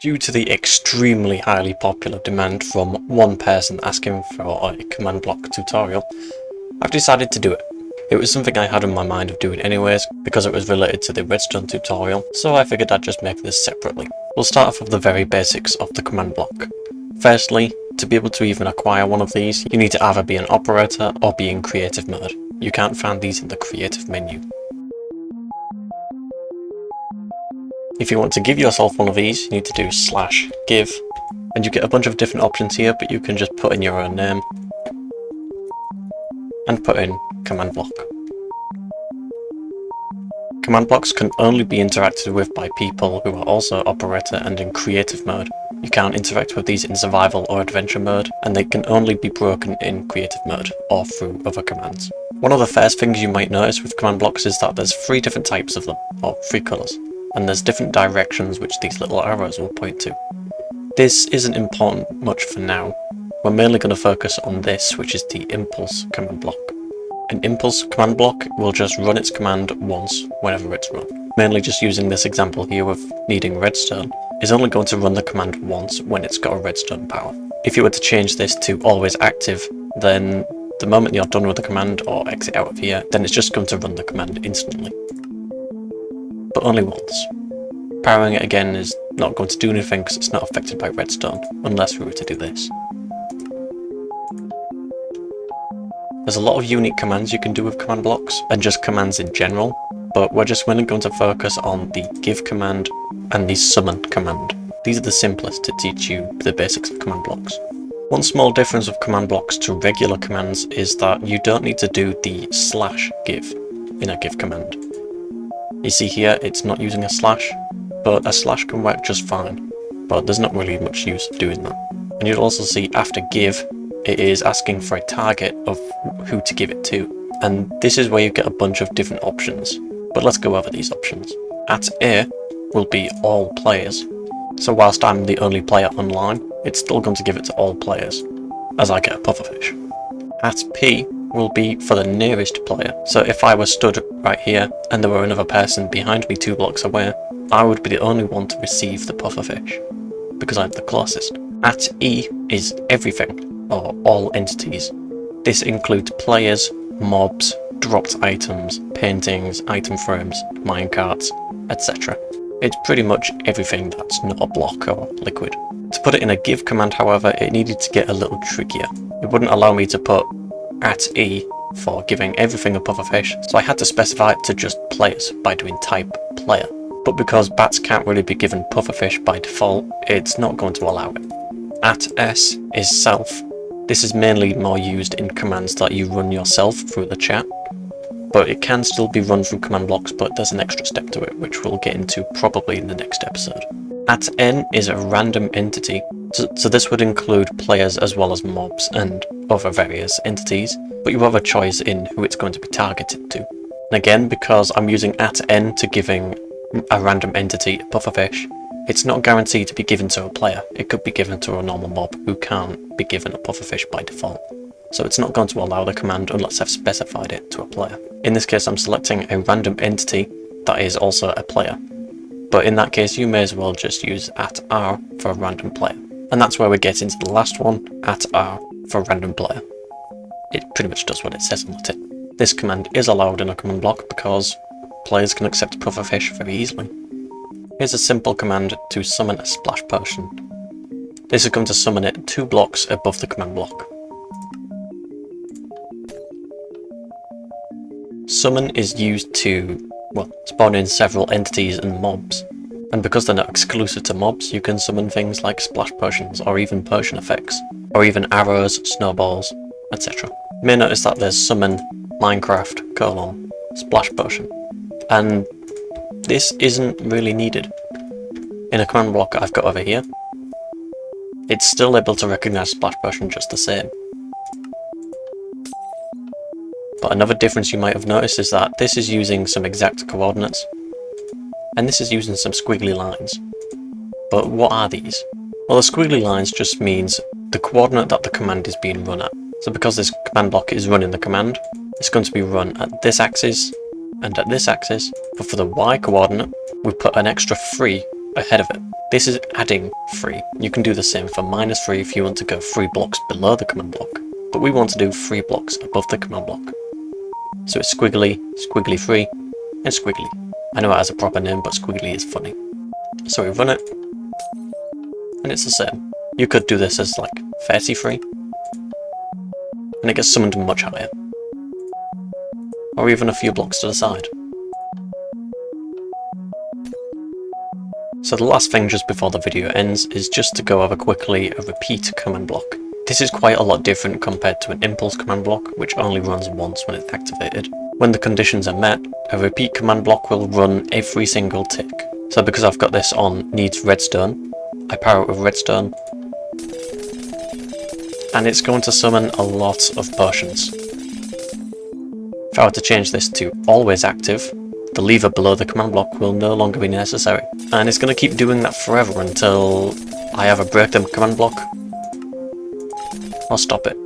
Due to the extremely highly popular demand from one person asking for a command block tutorial, I've decided to do it. It was something I had in my mind of doing anyways, because it was related to the redstone tutorial, so I figured I'd just make this separately. We'll start off with the very basics of the command block. Firstly, to be able to even acquire one of these, you need to either be an operator or be in creative mode. You can't find these in the creative menu. If you want to give yourself one of these, you need to do /give, and you get a bunch of different options here, but you can just put in your own name, and put in command block. Command blocks can only be interacted with by people who are also operator and in creative mode. You can't interact with these in survival or adventure mode, and they can only be broken in creative mode, or through other commands. One of the first things you might notice with command blocks is that there's 3 different types of them, or 3 colours. And there's different directions which these little arrows will point to. This isn't important much for now. We're mainly going to focus on this, which is the impulse command block. An impulse command block will just run its command once whenever it's run. Mainly just using this example here of needing redstone, is only going to run the command once when it's got a redstone power. If you were to change this to always active, then the moment you're done with the command or exit out of here, then it's just going to run the command instantly. But only once. Powering it again is not going to do anything because it's not affected by redstone, unless we were to do this. There's a lot of unique commands you can do with command blocks, and just commands in general, but we're just mainly going to focus on the give command and the summon command. These are the simplest to teach you the basics of command blocks. One small difference of command blocks to regular commands is that you don't need to do the /give in a give command. You see here, it's not using a slash, but a slash can work just fine, but there's not really much use of doing that. And you'll also see after give, it is asking for a target of who to give it to, and this is where you get a bunch of different options, but let's go over these options. @A will be all players, so whilst I'm the only player online, it's still going to give it to all players, as I get a pufferfish. @P will be for the nearest player, so if I was stood right here and there were another person behind me 2 blocks away, I would be the only one to receive the pufferfish, because I'm the closest. @E is everything, or all entities. This includes players, mobs, dropped items, paintings, item frames, minecarts, etc. It's pretty much everything that's not a block or liquid. To put it in a give command, however, it needed to get a little trickier. It wouldn't allow me to put @E for giving everything a pufferfish, so I had to specify it to just players by doing type player. But because bats can't really be given pufferfish by default, it's not going to allow it. @S is self. This is mainly more used in commands that you run yourself through the chat, but it can still be run through command blocks, but there's an extra step to it, which we'll get into probably in the next episode. @N is a random entity, so this would include players as well as mobs and other various entities, but you have a choice in who it's going to be targeted to. And again, because I'm using @N to giving a random entity a pufferfish, it's not guaranteed to be given to a player. It could be given to a normal mob who can't be given a pufferfish by default. So it's not going to allow the command unless I've specified it to a player. In this case, I'm selecting a random entity that is also a player. But in that case, you may as well just use @R for a random player. And that's where we get into the last one, @R for random player. It pretty much does what it says on the tin. This command is allowed in a command block because players can accept pufferfish very easily. Here's a simple command to summon a splash potion. This is going to summon it 2 blocks above the command block. Summon is used to, well, spawn in several entities and mobs, and because they're not exclusive to mobs, you can summon things like splash potions or even potion effects, or even arrows, snowballs, etc. You may notice that there's summon, Minecraft, splash potion, and this isn't really needed. In a command block I've got over here, it's still able to recognize splash potion just the same. But another difference you might have noticed is that this is using some exact coordinates, and this is using some squiggly lines. But what are these? Well, the squiggly lines just means the coordinate that the command is being run at. So because this command block is running the command, it's going to be run at this axis and at this axis, but for the Y coordinate, we put an extra 3 ahead of it. This is adding 3. You can do the same for -3 if you want to go 3 blocks below the command block, but we want to do 3 blocks above the command block. So it's squiggly, squiggly 3, and squiggly. I know it has a proper name, but squiggly is funny. So we run it, and it's the same. You could do this as like 33, and it gets summoned much higher. Or even a few blocks to the side. So the last thing just before the video ends is just to go over quickly a repeat command block. This is quite a lot different compared to an impulse command block, which only runs once when it's activated. When the conditions are met, a repeat command block will run every single tick. So because I've got this on needs redstone, I power it with redstone, and it's going to summon a lot of potions. If I were to change this to always active, the lever below the command block will no longer be necessary. And it's going to keep doing that forever until I either break the command block or stop it.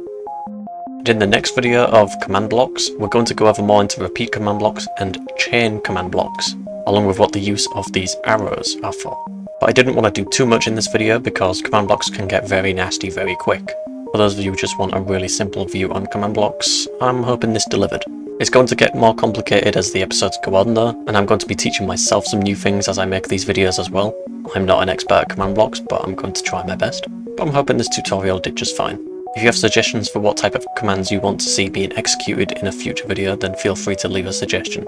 And in the next video of command blocks, we're going to go over more into repeat command blocks and chain command blocks, along with what the use of these arrows are for. But I didn't want to do too much in this video because command blocks can get very nasty very quick. For those of you who just want a really simple view on command blocks, I'm hoping this delivered. It's going to get more complicated as the episodes go on though, and I'm going to be teaching myself some new things as I make these videos as well. I'm not an expert at command blocks, but I'm going to try my best. But I'm hoping this tutorial did just fine. If you have suggestions for what type of commands you want to see being executed in a future video, then feel free to leave a suggestion.